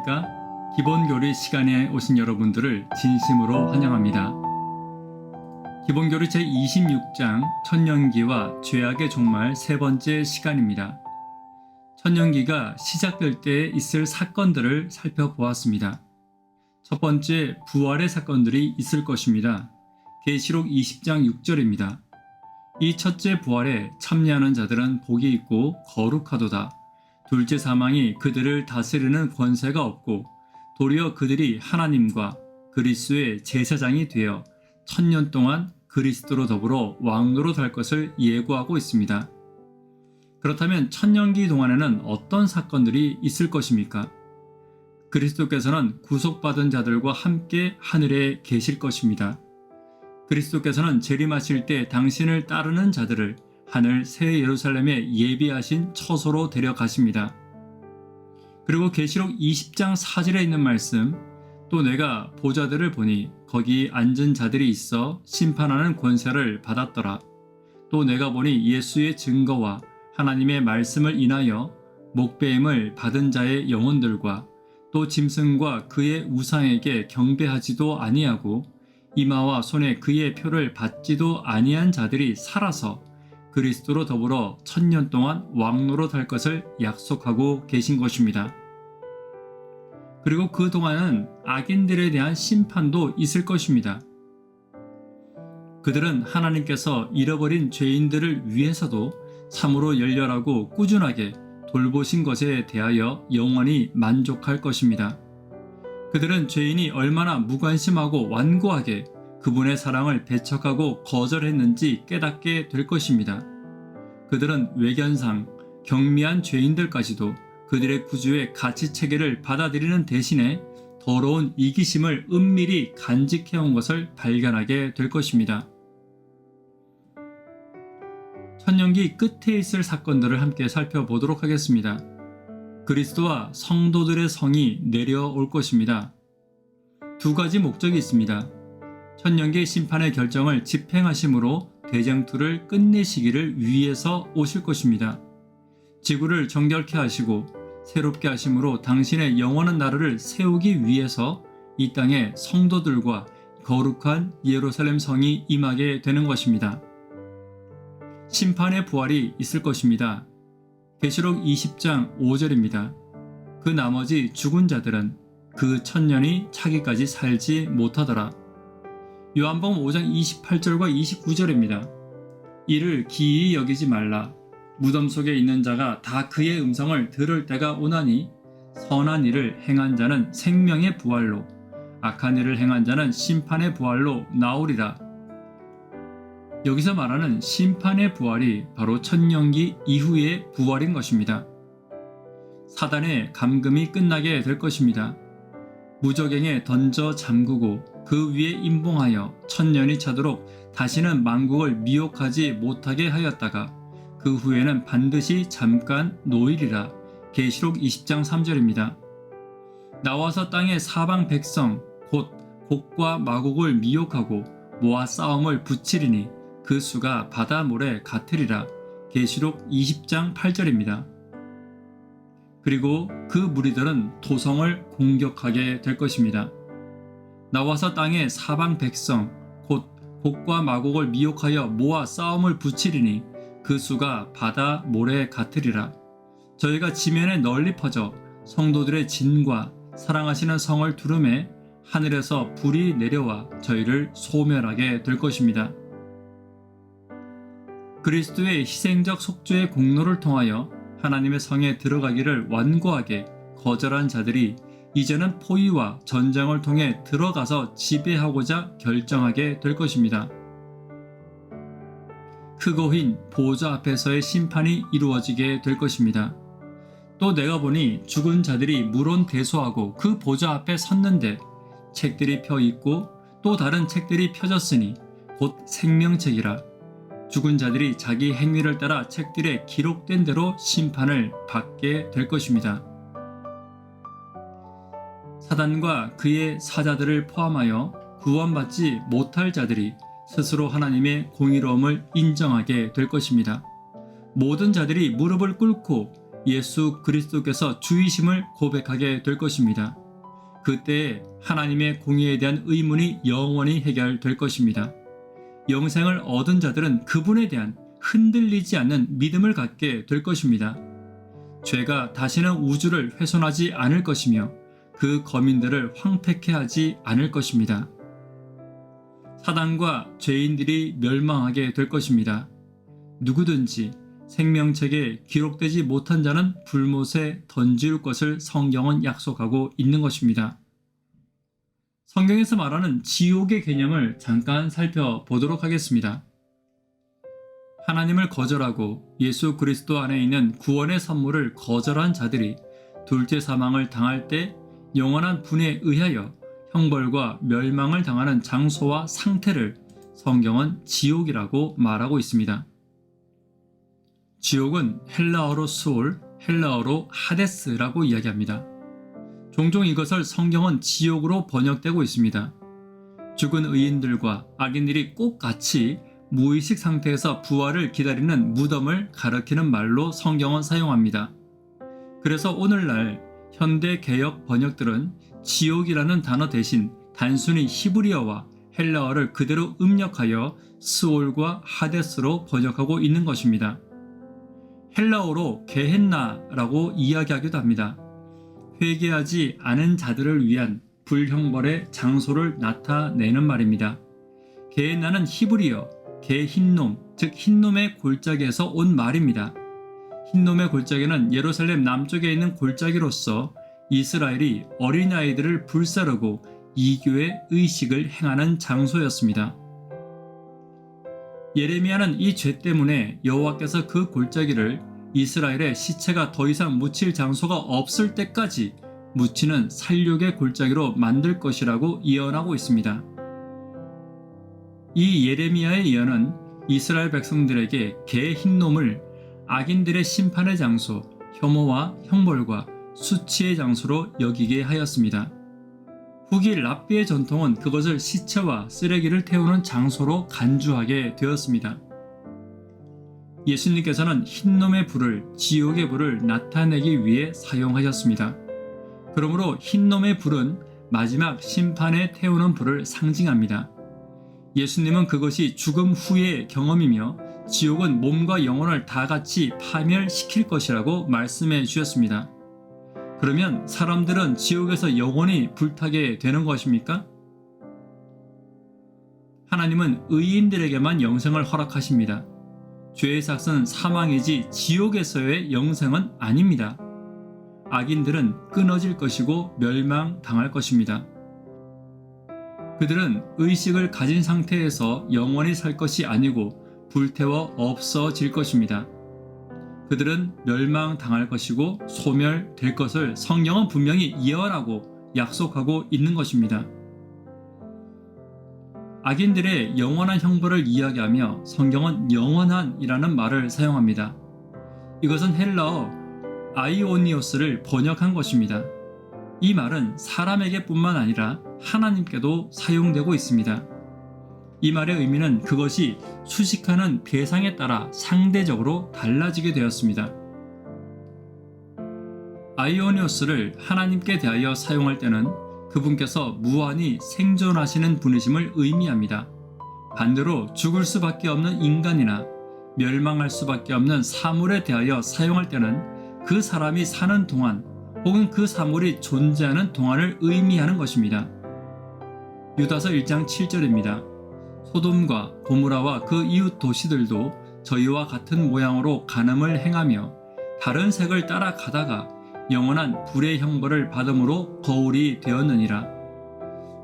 안녕하십니까? 기본교리 시간에 오신 여러분들을 진심으로 환영합니다. 기본교리 제26장 천년기와 죄악의 종말 세 번째 시간입니다. 천년기가 시작될 때 있을 사건들을 살펴보았습니다. 첫 번째, 부활의 사건들이 있을 것입니다. 계시록 20장 6절입니다. 이 첫째 부활에 참여하는 자들은 복이 있고 거룩하도다. 둘째 사망이 그들을 다스리는 권세가 없고 도리어 그들이 하나님과 그리스도의 제사장이 되어 천년 동안 그리스도로 더불어 왕노로 갈 것을 예고하고 있습니다. 그렇다면 천년기 동안에는 어떤 사건들이 있을 것입니까? 그리스도께서는 구속받은 자들과 함께 하늘에 계실 것입니다. 그리스도께서는 재림하실 때 당신을 따르는 자들을 하늘 새 예루살렘에 예비하신 처소로 데려가십니다. 그리고 계시록 20장 4절에 있는 말씀, 또 내가 보좌들을 보니 거기 앉은 자들이 있어 심판하는 권세를 받았더라. 또 내가 보니 예수의 증거와 하나님의 말씀을 인하여 목배임을 받은 자의 영혼들과 또 짐승과 그의 우상에게 경배하지도 아니하고 이마와 손에 그의 표를 받지도 아니한 자들이 살아서 그리스도로 더불어 천년 동안 왕노로 갈 것을 약속하고 계신 것입니다. 그리고 그동안은 악인들에 대한 심판도 있을 것입니다. 그들은 하나님께서 잃어버린 죄인들을 위해서도 참으로 열렬하고 꾸준하게 돌보신 것에 대하여 영원히 만족할 것입니다. 그들은 죄인이 얼마나 무관심하고 완고하게 그분의 사랑을 배척하고 거절했는지 깨닫게 될 것입니다. 그들은 외견상 경미한 죄인들까지도 그들의 구주의 가치체계를 받아들이는 대신에 더러운 이기심을 은밀히 간직해온 것을 발견하게 될 것입니다. 천년기 끝에 있을 사건들을 함께 살펴보도록 하겠습니다. 그리스도와 성도들의 성이 내려올 것입니다. 두 가지 목적이 있습니다. 천년기 심판의 결정을 집행하심으로 대쟁투를 끝내시기를 위해서 오실 것입니다. 지구를 정결케 하시고 새롭게 하심으로 당신의 영원한 나라를 세우기 위해서 이 땅에 성도들과 거룩한 예루살렘 성이 임하게 되는 것입니다. 심판의 부활이 있을 것입니다. 계시록 20장 5절입니다. 그 나머지 죽은 자들은 그 천년이 차기까지 살지 못하더라. 요한복음 5장 28절과 29절입니다. 이를 기이히 여기지 말라. 무덤 속에 있는 자가 다 그의 음성을 들을 때가 오나니 선한 일을 행한 자는 생명의 부활로 악한 일을 행한 자는 심판의 부활로 나오리라. 여기서 말하는 심판의 부활이 바로 천년기 이후의 부활인 것입니다. 사단의 감금이 끝나게 될 것입니다. 무저갱에 던져 잠그고 그 위에 임봉하여 천년이 차도록 다시는 만국을 미혹하지 못하게 하였다가 그 후에는 반드시 잠깐 노일이라. 계시록 20장 3절입니다. 나와서 땅의 사방 백성 곧 곡과 마곡을 미혹하고 모아 싸움을 붙이리니 그 수가 바다 모래 같으리라. 계시록 20장 8절입니다. 그리고 그 무리들은 도성을 공격하게 될 것입니다. 나와서 땅의 사방 백성 곧 곡과 마곡을 미혹하여 모아 싸움을 붙이리니 그 수가 바다 모래 같으리라. 저희가 지면에 널리 퍼져 성도들의 진과 사랑하시는 성을 두름에 하늘에서 불이 내려와 저희를 소멸하게 될 것입니다. 그리스도의 희생적 속죄의 공로를 통하여 하나님의 성에 들어가기를 완고하게 거절한 자들이 이제는 포위와 전쟁을 통해 들어가서 지배하고자 결정하게 될 것입니다. 크고 흰 보좌 앞에서의 심판이 이루어지게 될 것입니다. 또 내가 보니 죽은 자들이 물론대소하고 그 보좌 앞에 섰는데 책들이 펴 있고 또 다른 책들이 펴졌으니 곧 생명책이라. 죽은 자들이 자기 행위를 따라 책들에 기록된 대로 심판을 받게 될 것입니다. 사단과 그의 사자들을 포함하여 구원받지 못할 자들이 스스로 하나님의 공의로움을 인정하게 될 것입니다. 모든 자들이 무릎을 꿇고 예수 그리스도께서 주이심을 고백하게 될 것입니다. 그때에 하나님의 공의에 대한 의문이 영원히 해결될 것입니다. 영생을 얻은 자들은 그분에 대한 흔들리지 않는 믿음을 갖게 될 것입니다. 죄가 다시는 우주를 훼손하지 않을 것이며 그 거민들을 황폐케 하지 않을 것입니다. 사단과 죄인들이 멸망하게 될 것입니다. 누구든지 생명책에 기록되지 못한 자는 불못에 던질 것을 성경은 약속하고 있는 것입니다. 성경에서 말하는 지옥의 개념을 잠깐 살펴보도록 하겠습니다. 하나님을 거절하고 예수 그리스도 안에 있는 구원의 선물을 거절한 자들이 둘째 사망을 당할 때 영원한 분에 의하여 형벌과 멸망을 당하는 장소와 상태를 성경은 지옥이라고 말하고 있습니다. 지옥은 헬라어로 수올, 헬라어로 하데스라고 이야기합니다. 종종 이것을 성경은 지옥으로 번역되고 있습니다. 죽은 의인들과 악인들이 꼭 같이 무의식 상태에서 부활을 기다리는 무덤을 가리키는 말로 성경은 사용합니다. 그래서 오늘날 현대 개역 번역들은 지옥이라는 단어 대신 단순히 히브리어와 헬라어를 그대로 음력하여 스올과 하데스로 번역하고 있는 것입니다. 헬라어로 게헨나라고 이야기하기도 합니다. 회개하지 않은 자들을 위한 불형벌의 장소를 나타내는 말입니다. 게헨나는 히브리어 게힌놈, 즉 흰놈의 골짜기에서 온 말입니다. 흰놈의 골짜기는 예루살렘 남쪽에 있는 골짜기로서 이스라엘이 어린아이들을 불사르고 이교의 의식을 행하는 장소였습니다. 예레미야는 이 죄 때문에 여호와께서 그 골짜기를 이스라엘의 시체가 더 이상 묻힐 장소가 없을 때까지 묻히는 살육의 골짜기로 만들 것이라고 예언하고 있습니다. 이 예레미야의 예언은 이스라엘 백성들에게 개 흰놈을 악인들의 심판의 장소, 혐오와 형벌과 수치의 장소로 여기게 하였습니다. 후기 랍비의 전통은 그것을 시체와 쓰레기를 태우는 장소로 간주하게 되었습니다. 예수님께서는 흰놈의 불을, 지옥의 불을 나타내기 위해 사용하셨습니다. 그러므로 흰놈의 불은 마지막 심판에 태우는 불을 상징합니다. 예수님은 그것이 죽음 후의 경험이며 지옥은 몸과 영혼을 다 같이 파멸시킬 것이라고 말씀해 주셨습니다. 그러면 사람들은 지옥에서 영원히 불타게 되는 것입니까? 하나님은 의인들에게만 영생을 허락하십니다. 죄의 삭은 사망이지 지옥에서의 영생은 아닙니다. 악인들은 끊어질 것이고 멸망당할 것입니다. 그들은 의식을 가진 상태에서 영원히 살 것이 아니고 불태워 없어질 것입니다. 그들은 멸망당할 것이고 소멸될 것을 성경은 분명히 예언하고 약속하고 있는 것입니다. 악인들의 영원한 형벌을 이야기하며 성경은 영원한이라는 말을 사용합니다. 이것은 헬라어 아이오니오스를 번역한 것입니다. 이 말은 사람에게뿐만 아니라 하나님께도 사용되고 있습니다. 이 말의 의미는 그것이 수식하는 대상에 따라 상대적으로 달라지게 되었습니다. 아이오니오스를 하나님께 대하여 사용할 때는 그분께서 무한히 생존하시는 분이심을 의미합니다. 반대로 죽을 수밖에 없는 인간이나 멸망할 수밖에 없는 사물에 대하여 사용할 때는 그 사람이 사는 동안 혹은 그 사물이 존재하는 동안을 의미하는 것입니다. 유다서 1장 7절입니다. 소돔과 고모라와 그 이웃 도시들도 저희와 같은 모양으로 간음을 행하며 다른 색을 따라가다가 영원한 불의 형벌을 받음으로 거울이 되었느니라.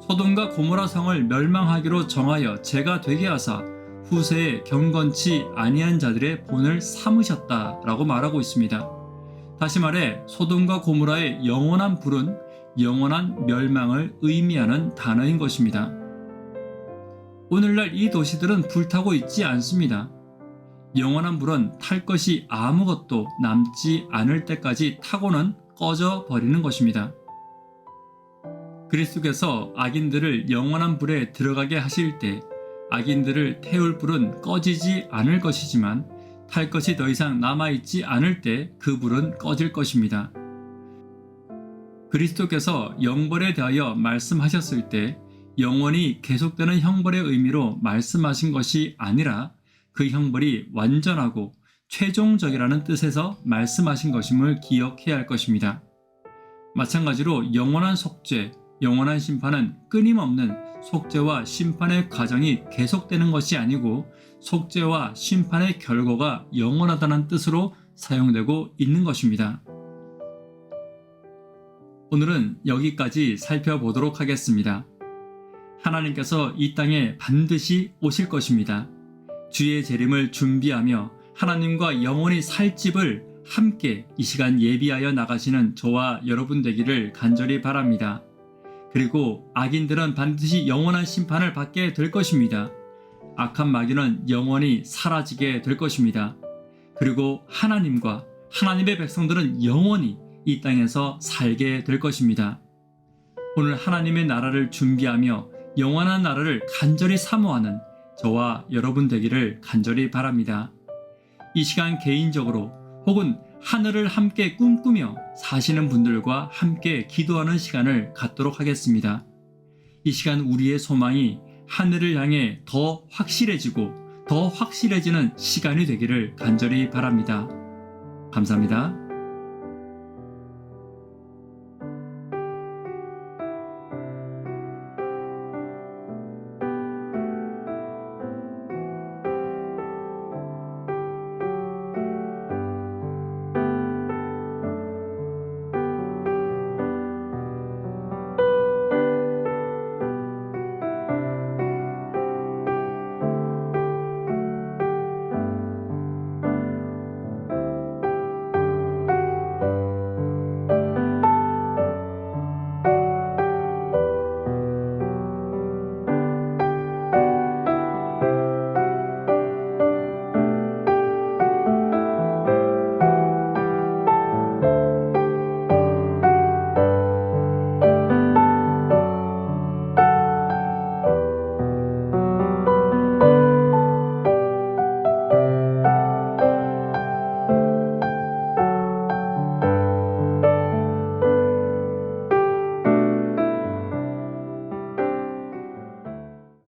소돔과 고모라 성을 멸망하기로 정하여 죄가 되게 하사 후세에 경건치 아니한 자들의 본을 삼으셨다라고 말하고 있습니다. 다시 말해 소돔과 고모라의 영원한 불은 영원한 멸망을 의미하는 단어인 것입니다. 오늘날 이 도시들은 불타고 있지 않습니다. 영원한 불은 탈 것이 아무것도 남지 않을 때까지 타고는 꺼져 버리는 것입니다. 그리스도께서 악인들을 영원한 불에 들어가게 하실 때 악인들을 태울 불은 꺼지지 않을 것이지만 탈 것이 더 이상 남아있지 않을 때 그 불은 꺼질 것입니다. 그리스도께서 영벌에 대하여 말씀하셨을 때 영원히 계속되는 형벌의 의미로 말씀하신 것이 아니라 그 형벌이 완전하고 최종적이라는 뜻에서 말씀하신 것임을 기억해야 할 것입니다. 마찬가지로 영원한 속죄, 영원한 심판은 끊임없는 속죄와 심판의 과정이 계속되는 것이 아니고 속죄와 심판의 결과가 영원하다는 뜻으로 사용되고 있는 것입니다. 오늘은 여기까지 살펴보도록 하겠습니다. 하나님께서 이 땅에 반드시 오실 것입니다. 주의 재림을 준비하며 하나님과 영원히 살 집을 함께 이 시간 예비하여 나가시는 저와 여러분 되기를 간절히 바랍니다. 그리고 악인들은 반드시 영원한 심판을 받게 될 것입니다. 악한 마귀는 영원히 사라지게 될 것입니다. 그리고 하나님과 하나님의 백성들은 영원히 이 땅에서 살게 될 것입니다. 오늘 하나님의 나라를 준비하며 영원한 나라를 간절히 사모하는 저와 여러분 되기를 간절히 바랍니다. 이 시간 개인적으로 혹은 하늘을 함께 꿈꾸며 사시는 분들과 함께 기도하는 시간을 갖도록 하겠습니다. 이 시간 우리의 소망이 하늘을 향해 더 확실해지고 더 확실해지는 시간이 되기를 간절히 바랍니다. 감사합니다.